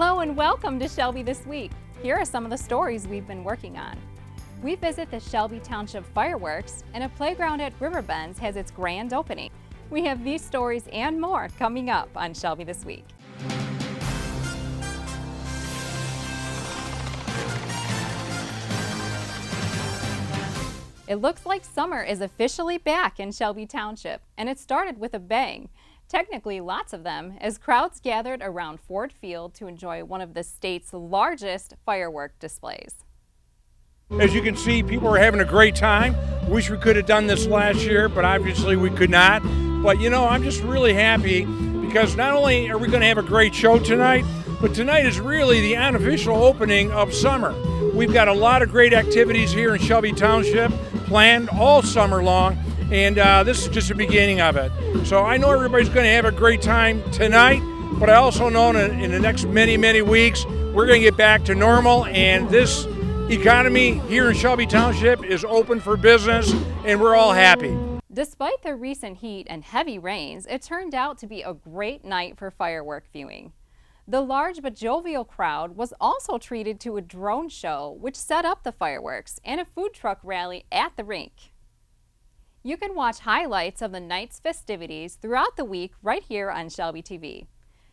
Hello and welcome to Shelby This Week. Here are some of the stories we've been working on. We visit the Shelby Township fireworks, and a playground at Riverbends has its grand opening. We have these stories and more coming up on Shelby This Week. It looks like summer is officially back in Shelby Township, and it started with a bang. Technically, lots of them, as crowds gathered around Ford Field to enjoy one of the state's largest firework displays. As you can see, people are having a great time. Wish we could have done this last year, but obviously we could not. But you know, I'm just really happy because not only are we going to have a great show tonight, but tonight is really the unofficial opening of summer. We've got a lot of great activities here in Shelby Township planned all summer long, and this is just the beginning of it. So I know everybody's going to have a great time tonight, but I also know in the next many weeks, we're going to get back to normal, and this economy here in Shelby Township is open for business, and we're all happy. Despite the recent heat and heavy rains, it turned out to be a great night for firework viewing. The large but jovial crowd was also treated to a drone show, which set up the fireworks, and a food truck rally at the rink. You can watch highlights of the night's festivities throughout the week right here on Shelby TV.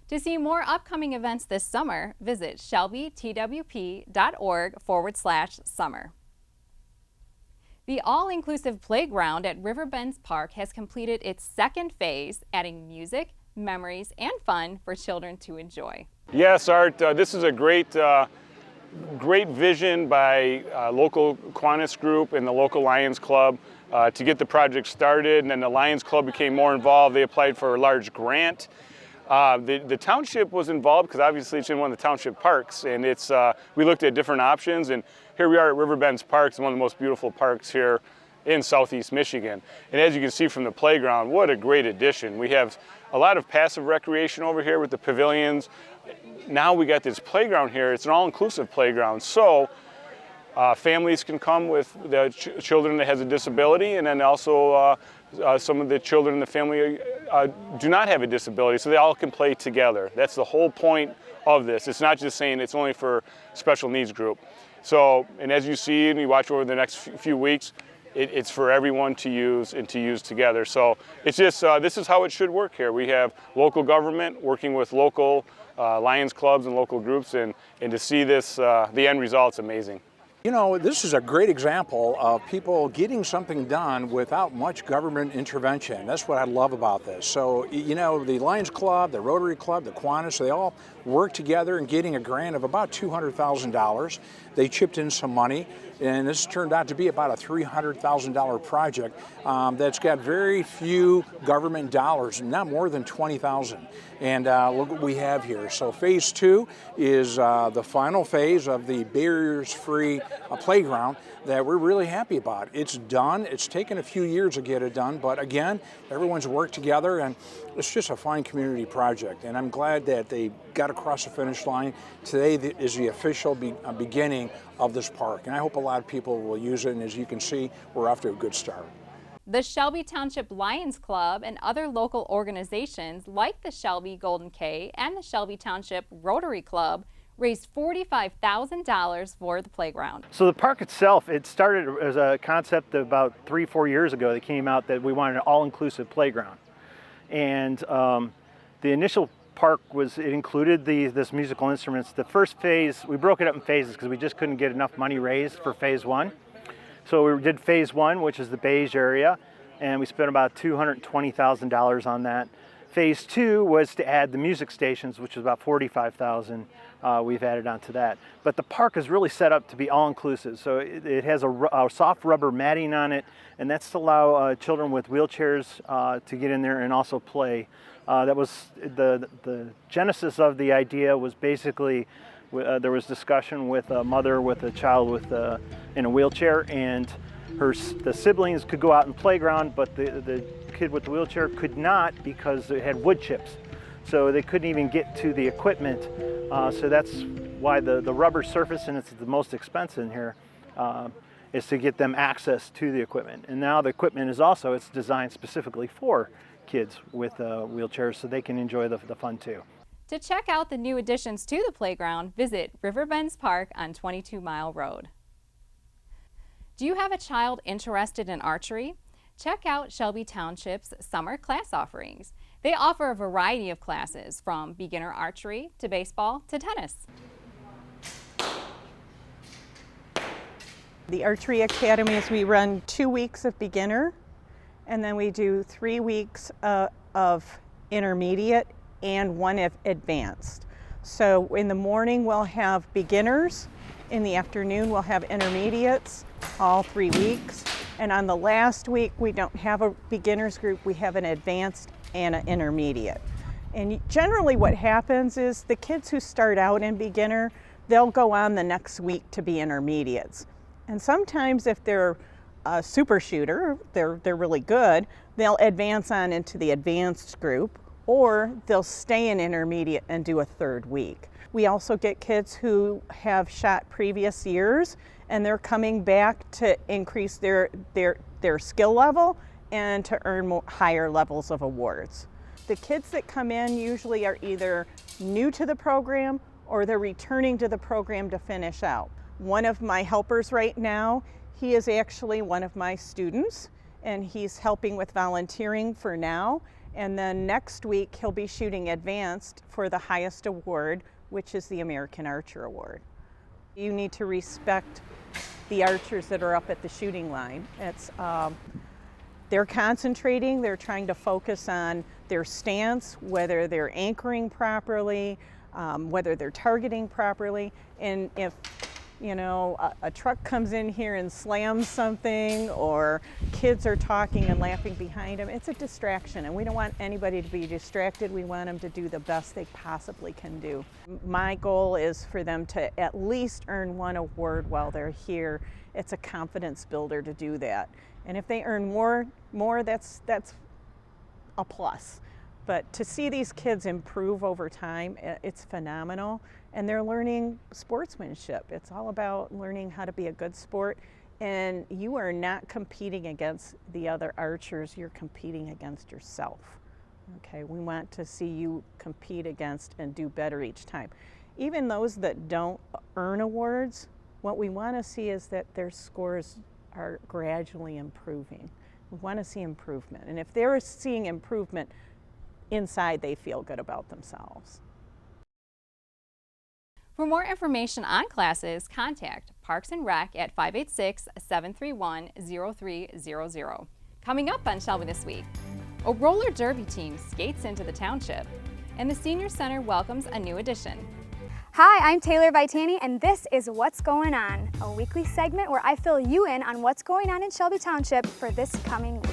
To see more upcoming events this summer, visit shelbytwp.org/summer. The all-inclusive playground at Riverbends Park has completed its second phase, adding music, memories, and fun for children to enjoy. Yes, Art, this is a great vision by local Kiwanis group and the local Lions Club to get the project started, and then the Lions Club became more involved. They applied for a large grant. The township was involved because obviously it's in one of the township parks, and we looked at different options, and here we are at Riverbends Park. It's one of the most beautiful parks here in southeast Michigan. And as you can see from the playground, what a great addition. We have a lot of passive recreation over here with the pavilions. Now we got this playground here. It's an all-inclusive playground, so families can come with the children that has a disability, and then also some of the children in the family do not have a disability, so they all can play together. That's the whole point of this. It's not just saying it's only for special needs group. So, and as you see and you watch over the next few weeks, it's for everyone to use and to use together. So it's just, this is how it should work here. We have local government working with local Lions clubs and local groups, and to see this, the end result's amazing. You know, this is a great example of people getting something done without much government intervention. That's what I love about this. So, you know, the Lions Club, the Rotary Club, the Kiwanis, they all worked together in getting a grant of about $200,000. They chipped in some money, and this turned out to be about a $300,000 project that's got very few government dollars, not more than $20,000. And look what we have here. So phase 2 is the final phase of the barriers-free playground that we're really happy about. It's done. It's taken a few years to get it done, but again, everyone's worked together, and it's just a fine community project. And I'm glad that they got across the finish line. Today is the official beginning of this park, and I hope a lot of people will use it, and as you can see, we're off to a good start. The Shelby Township Lions Club and other local organizations like the Shelby Golden K and the Shelby Township Rotary Club raised $45,000 for the playground. So the park itself, it started as a concept about 3-4 years ago that came out that we wanted an all-inclusive playground. And the initial park it included this musical instruments. The first phase, we broke it up in phases because we just couldn't get enough money raised for phase 1. So we did phase 1, which is the beige area, and we spent about $220,000 on that. Phase 2 was to add the music stations, which is about $45,000. We've added onto that. But the park is really set up to be all-inclusive. So it has a soft rubber matting on it, and that's to allow children with wheelchairs to get in there and also play. That was the genesis of the idea. Was basically there was discussion with a mother with a child in a wheelchair, and the siblings could go out in playground, but the kid with the wheelchair could not because it had wood chips. So they couldn't even get to the equipment. So that's why the rubber surface, and it's the most expensive in here, is to get them access to the equipment. And now the equipment it's designed specifically for kids with wheelchairs so they can enjoy the fun too. To check out the new additions to the playground, visit Riverbends Park on 22 Mile Road. Do you have a child interested in archery? Check out Shelby Township's summer class offerings. They offer a variety of classes from beginner archery to baseball to tennis. The Archery Academy is we run 2 weeks of beginner, and then we do 3 weeks of intermediate and 1 of advanced. So in the morning we'll have beginners, in the afternoon we'll have intermediates, all 3 weeks, and on the last week we don't have a beginners group, we have an advanced and an intermediate. And generally what happens is the kids who start out in beginner, they'll go on the next week to be intermediates. And sometimes if they're a super shooter, they're really good, they'll advance on into the advanced group, or they'll stay in intermediate and do a 3rd week. We also get kids who have shot previous years and they're coming back to increase their skill level and to earn higher levels of awards. The kids that come in usually are either new to the program or they're returning to the program to finish out. One of my helpers right now, he is actually one of my students, and he's helping with volunteering for now. And then next week, he'll be shooting advanced for the highest award, which is the American Archer Award. You need to respect the archers that are up at the shooting line. They're concentrating, they're trying to focus on their stance, whether they're anchoring properly, whether they're targeting properly, and if a truck comes in here and slams something, or kids are talking and laughing behind them, it's a distraction, and we don't want anybody to be distracted. We want them to do the best they possibly can do. My goal is for them to at least earn 1 award while they're here. It's a confidence builder to do that. And if they earn more, that's a plus. But to see these kids improve over time, it's phenomenal. And they're learning sportsmanship. It's all about learning how to be a good sport. And you are not competing against the other archers, you're competing against yourself. Okay, we want to see you compete against and do better each time. Even those that don't earn awards, what we want to see is that their scores are gradually improving. We want to see improvement. And if they're seeing improvement, inside they feel good about themselves. For more information on classes, contact Parks and Rec at 586-731-0300. Coming up on Shelby This Week, a roller derby team skates into the township, and the Senior Center welcomes a new addition. Hi, I'm Taylor Vitani, and this is What's Going On, a weekly segment where I fill you in on what's going on in Shelby Township for this coming week.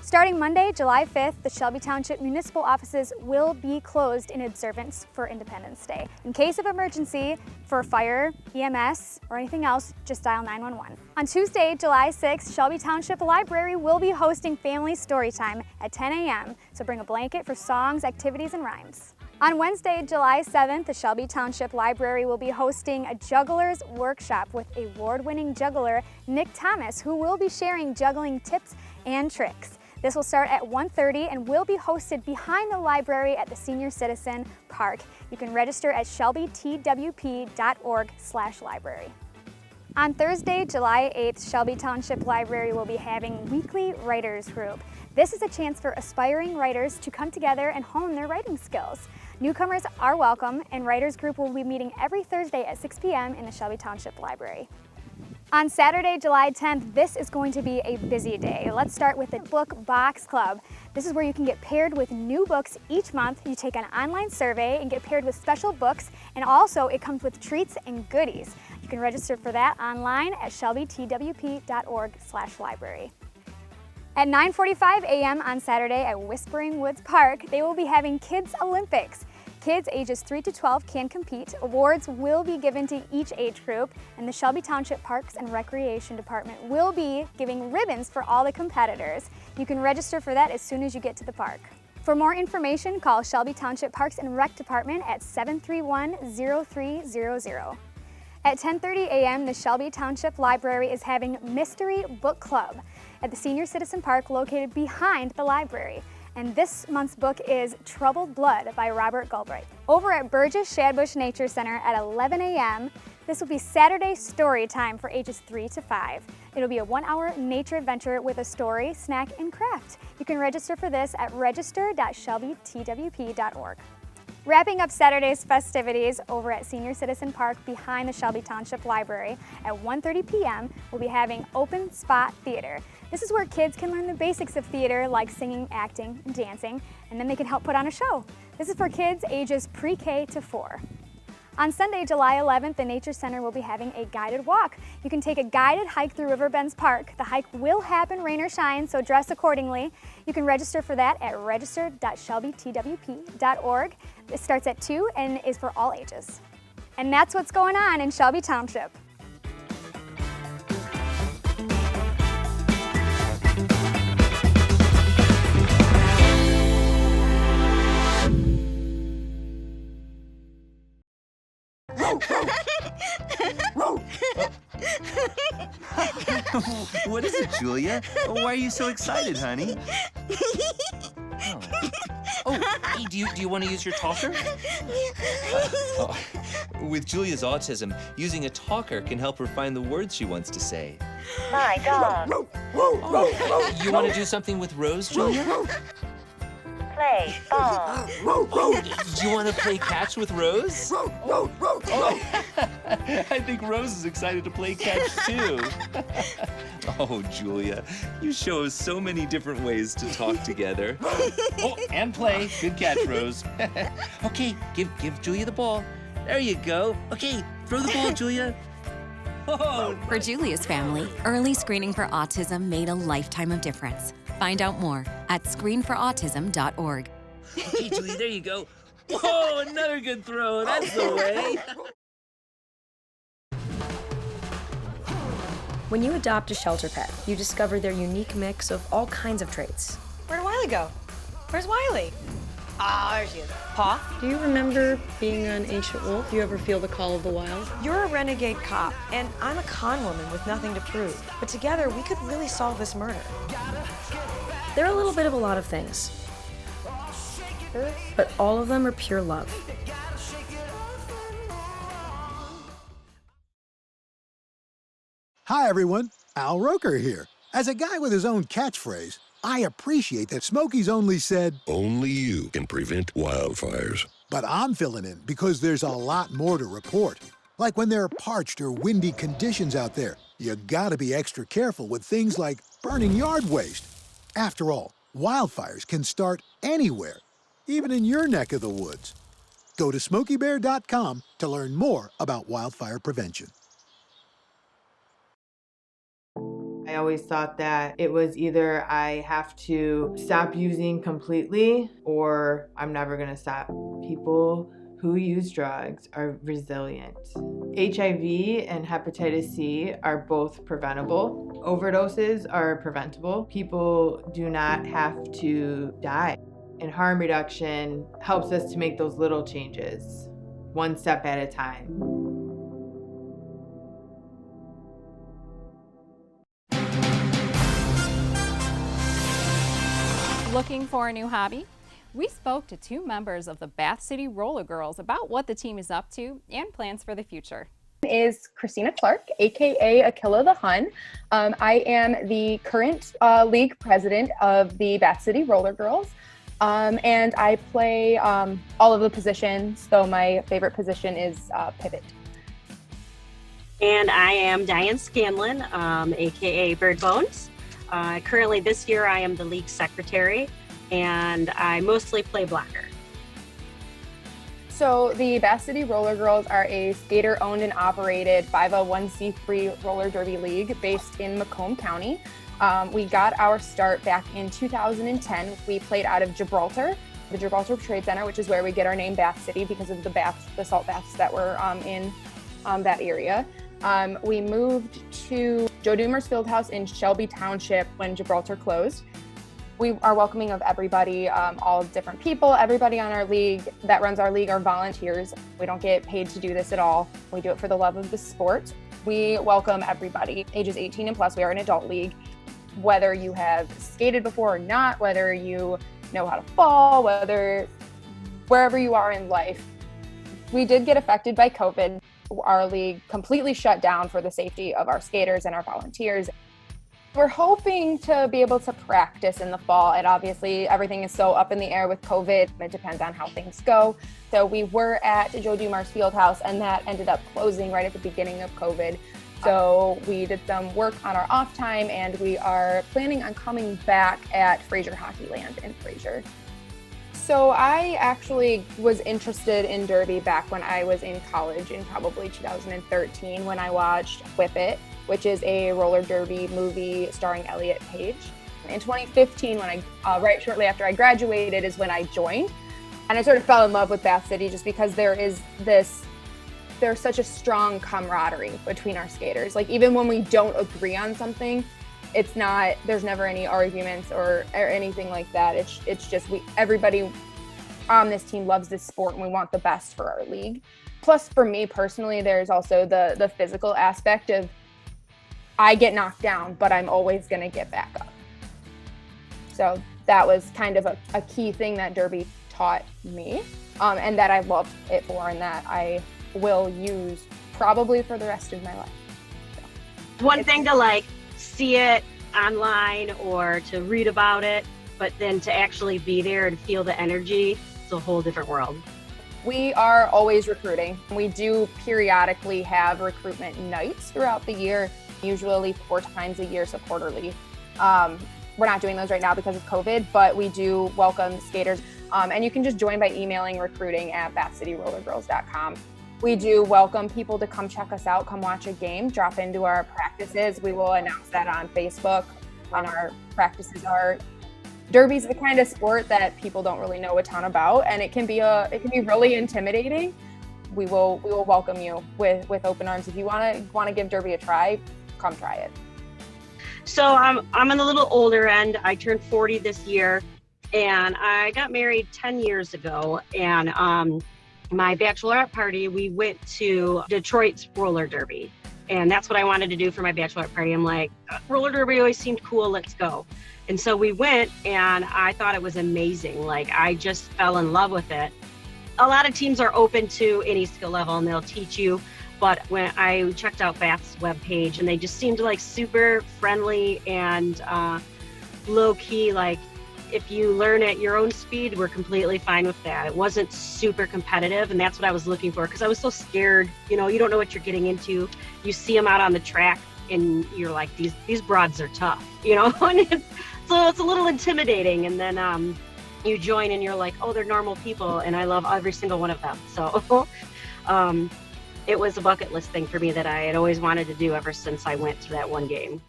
Starting Monday, July 5th, the Shelby Township municipal offices will be closed in observance for Independence Day. In case of emergency, for fire, EMS, or anything else, just dial 911. On Tuesday, July 6th, Shelby Township Library will be hosting Family Storytime at 10 a.m., so bring a blanket for songs, activities, and rhymes. On Wednesday, July 7th, the Shelby Township Library will be hosting a juggler's workshop with award-winning juggler Nick Thomas, who will be sharing juggling tips and tricks. This will start at 1:30 and will be hosted behind the library at the Senior Citizen Park. You can register at shelbytwp.org/library. On Thursday, July 8th, Shelby Township Library will be having weekly writers group. This is a chance for aspiring writers to come together and hone their writing skills. Newcomers are welcome, and writers group will be meeting every Thursday at 6 p.m. in the Shelby Township Library. On Saturday, July 10th, this is going to be a busy day. Let's start with the Book Box Club. This is where you can get paired with new books each month. You take an online survey and get paired with special books, and also it comes with treats and goodies. You can register for that online at shelbytwp.org/library. At 9:45 a.m. on Saturday at Whispering Woods Park, they will be having Kids Olympics. Kids ages 3 to 12 can compete. Awards will be given to each age group, and the Shelby Township Parks and Recreation Department will be giving ribbons for all the competitors. You can register for that as soon as you get to the park. For more information, call Shelby Township Parks and Rec Department at 731-0300. At 10:30 a.m., the Shelby Township Library is having Mystery Book Club. at the Senior Citizen Park located behind the library. And this month's book is Troubled Blood by Robert Galbraith. Over at Burgess Shadbush Nature Center at 11 a.m., this will be Saturday story time for ages 3 to 5. It'll be a 1-hour nature adventure with a story, snack, and craft. You can register for this at register.shelbytwp.org. Wrapping up Saturday's festivities over at Senior Citizen Park behind the Shelby Township Library at 1:30 p.m., we'll be having Open Spot Theater. This is where kids can learn the basics of theater like singing, acting, and dancing, and then they can help put on a show. This is for kids ages pre-K to 4. On Sunday, July 11th, the Nature Center will be having a guided walk. You can take a guided hike through Riverbends Park. The hike will happen rain or shine, so dress accordingly. You can register for that at register.shelbytwp.org. It starts at 2 and is for all ages. And that's what's going on in Shelby Township. What is it, Julia? Why are you so excited, honey? Oh, hey, do you want to use your talker? With Julia's autism, using a talker can help her find the words she wants to say. My dog. You want to do something with Rose, Julia? Play ball. Oh, do you want to play catch with Rose? Oh, I think Rose is excited to play catch too. Oh, Julia, you show us so many different ways to talk together. Oh, and play. Good catch, Rose. Okay, give Julia the ball. There you go. Okay, throw the ball, Julia. Oh, for Julia's family, early screening for autism made a lifetime of difference. Find out more at screenforautism.org. Okay, Julia, there you go. Whoa, another good throw. That's the way. When you adopt a shelter pet, you discover their unique mix of all kinds of traits. Where'd Wiley go? Where's Wiley? Ah, there she is. Paw? Do you remember being an ancient wolf? Do you ever feel the call of the wild? You're a renegade cop, and I'm a con woman with nothing to prove. But together, we could really solve this murder. They're a little bit of a lot of things, but all of them are pure love. Hi everyone, Al Roker here. As a guy with his own catchphrase, I appreciate that Smokey's only said, "Only you can prevent wildfires." But I'm filling in because there's a lot more to report. Like when there are parched or windy conditions out there, you gotta be extra careful with things like burning yard waste. After all, wildfires can start anywhere, even in your neck of the woods. Go to SmokeyBear.com to learn more about wildfire prevention. I always thought that it was either I have to stop using completely or I'm never gonna stop. People who use drugs are resilient. HIV and hepatitis C are both preventable. Overdoses are preventable. People do not have to die. And harm reduction helps us to make those little changes, one step at a time. Looking for a new hobby? We spoke to 2 members of the Bath City Roller Girls about what the team is up to and plans for the future. Is Christina Clark, aka Akilla the Hun. I am the current league president of the Bath City Roller Girls, and I play all of the positions, though my favorite position is pivot. And I am Diane Scanlon, aka Bird Bones. Currently this year I am the league secretary, and I mostly play blocker. So the Bath City Roller Girls are a skater-owned and operated 501c3 roller derby league based in Macomb County. We got our start back in 2010. We played out of Gibraltar, the Gibraltar Trade Center, which is where we get our name Bath City because of the salt baths that were in that area. We moved to Joe Doomer's Fieldhouse in Shelby Township when Gibraltar closed. We are welcoming of everybody, all different people. Everybody on our league that runs our league are volunteers. We don't get paid to do this at all. We do it for the love of the sport. We welcome everybody, ages 18 and plus. We are an adult league. whether you have skated before or not, whether you know how to fall, wherever you are in life. We did get affected by COVID. Our league completely shut down for the safety of our skaters and our volunteers. We're hoping to be able to practice in the fall, and obviously everything is so up in the air with COVID. It depends on how things go. So we were at Joe Dumars Fieldhouse, and that ended up closing right at the beginning of COVID. So we did some work on our off time, and we are planning on coming back at Fraser Hockeyland in Fraser. So I actually was interested in Derby back when I was in college in probably 2013 when I watched Whip It, which is a roller derby movie starring Elliot Page. In 2015, when right shortly after I graduated, is when I joined, and I sort of fell in love with Bath City just because there's such a strong camaraderie between our skaters. Like, even when we don't agree on something, there's never any arguments or anything like that. It's just everybody on this team loves this sport, and we want the best for our league. Plus, for me personally, there's also the physical aspect of, I get knocked down, but I'm always going to get back up. So that was kind of a key thing that Derby taught me, and that I loved it for, and that I will use probably for the rest of my life. So. One thing to see it online or to read about it, but then to actually be there and feel the energy, it's a whole different world. We are always recruiting. We do periodically have recruitment nights throughout the year, usually 4 times a year, so quarterly. We're not doing those right now because of COVID, but we do welcome skaters. And you can just join by emailing recruiting@bathcityrollergirls.com. We do welcome people to come check us out, come watch a game, drop into our practices. We will announce that on Facebook when our practices are. Derby's the kind of sport that people don't really know a ton about, and it can be really intimidating. We will welcome you with open arms. If you want to give Derby a try, come try it. So I'm on the little older end. I turned 40 this year, and I got married 10 years ago. And my bachelorette party, we went to Detroit's roller derby, and that's what I wanted to do for my bachelorette party. I'm like, roller derby always seemed cool, let's go. And so we went, and I thought it was amazing. Like, I just fell in love with it. A lot of teams are open to any skill level, and they'll teach you. But when I checked out Bath's webpage, and they just seemed like super friendly and low key. Like, if you learn at your own speed, we're completely fine with that. It wasn't super competitive, and that's what I was looking for, because I was so scared. You know, you don't know what you're getting into. You see them out on the track, and you're like, these broads are tough, you know. So it's a little intimidating, and then you join, and you're like, oh, they're normal people, and I love every single one of them. So it was a bucket list thing for me that I had always wanted to do ever since I went to that one game.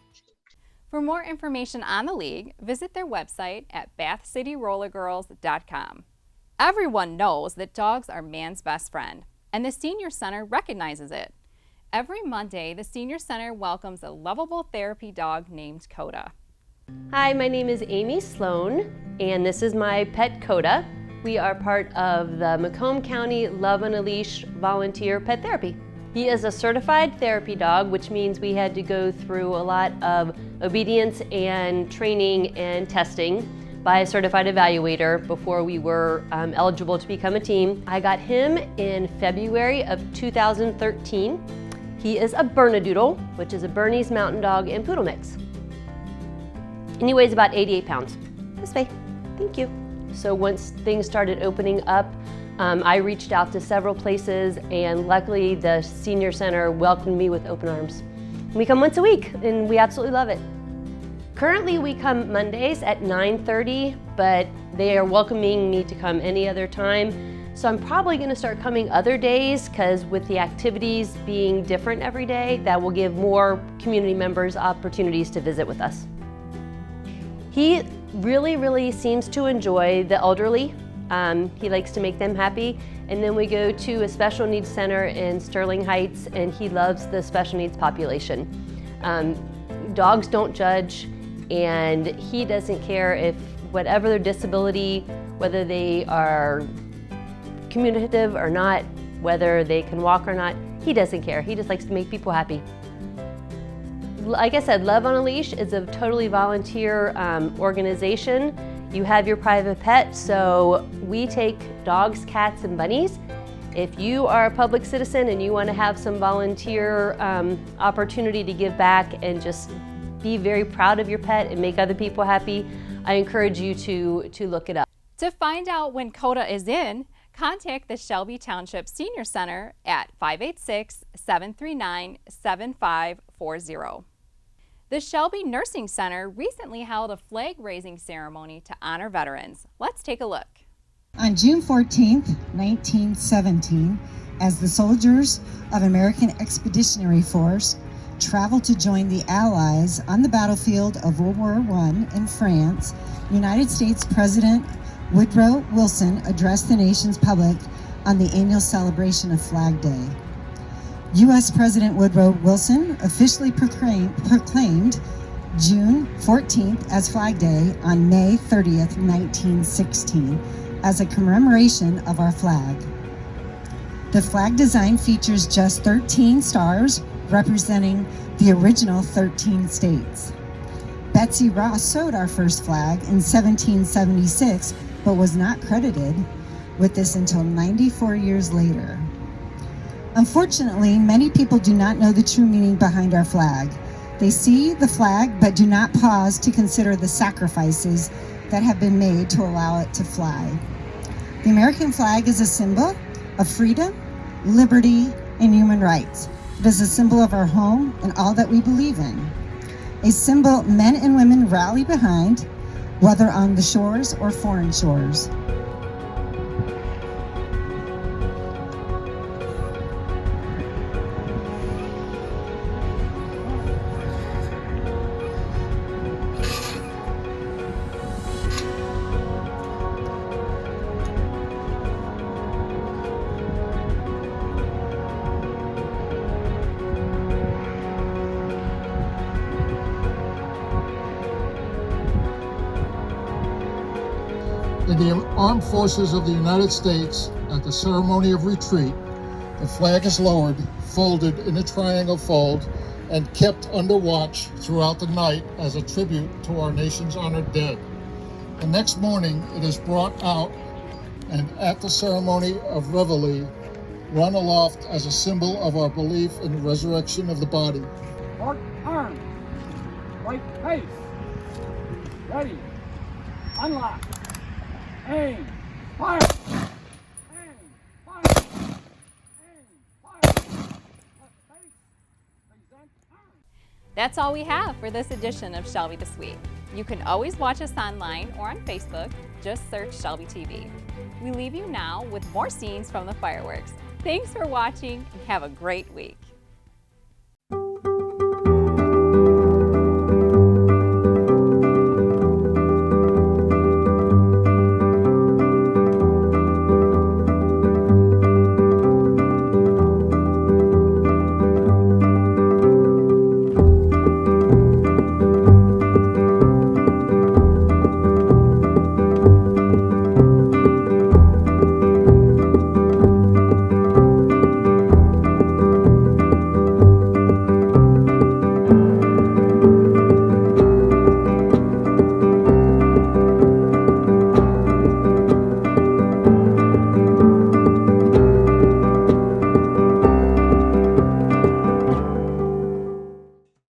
For more information on the league, visit their website at bathcityrollergirls.com. Everyone knows that dogs are man's best friend, and the Senior Center recognizes it. Every Monday, the Senior Center welcomes a lovable therapy dog named Coda. Hi, my name is Amy Sloan, and this is my pet Coda. We are part of the Macomb County Love on a Leash Volunteer Pet Therapy. He is a certified therapy dog, which means we had to go through a lot of obedience and training and testing by a certified evaluator before we were eligible to become a team. I got him in February of 2013. He is a Bernedoodle, which is a Bernese Mountain Dog and Poodle mix. And he weighs about 88 pounds. This way, thank you. So once things started opening up, I reached out to several places, and luckily the Senior Center welcomed me with open arms. We come once a week, and we absolutely love it. Currently we come Mondays at 9:30, but they are welcoming me to come any other time. So I'm probably gonna start coming other days, because with the activities being different every day, that will give more community members opportunities to visit with us. He really seems to enjoy the elderly. He likes to make them happy. And then we go to a special needs center in Sterling Heights, and he loves the special needs population. Dogs don't judge, and he doesn't care if whatever their disability, whether they are communicative or not, whether they can walk or not, he doesn't care. He just likes to make people happy. Like I said, Love on a Leash is a totally volunteer organization. You have your private pet, so we take dogs, cats, and bunnies. If you are a public citizen and you want to have some volunteer opportunity to give back and just be very proud of your pet and make other people happy, I encourage you to look it up. To find out when CODA is in, contact the Shelby Township Senior Center at 586-739-7540. The Shelby Nursing Center recently held a flag-raising ceremony to honor veterans. Let's take a look. On June 14, 1917, as the soldiers of American Expeditionary Force traveled to join the Allies on the battlefield of World War I in France, United States President Woodrow Wilson addressed the nation's public on the annual celebration of Flag Day. U.S. President Woodrow Wilson officially proclaimed June 14th as Flag Day on May 30th, 1916, as a commemoration of our flag. The flag design features just 13 stars representing the original 13 states. Betsy Ross sewed our first flag in 1776, but was not credited with this until 94 years later. Unfortunately, many people do not know the true meaning behind our flag. They see the flag but do not pause to consider the sacrifices that have been made to allow it to fly. The American flag is a symbol of freedom, liberty, and human rights. It is a symbol of our home and all that we believe in. A symbol men and women rally behind, whether on the shores or foreign shores. In the Armed Forces of the United States, at the ceremony of retreat, the flag is lowered, folded in a triangle fold, and kept under watch throughout the night as a tribute to our nation's honored dead. The next morning, it is brought out and at the ceremony of reveille, run aloft as a symbol of our belief in the resurrection of the body. Mark arms, right pace, ready, unlock. Aim, fire! Aim, fire! Aim, fire! Left face, present arm. That's all we have for this edition of Shelby This Week. You can always watch us online or on Facebook. Just search Shelby TV. We leave you now with more scenes from the fireworks. Thanks for watching and have a great week.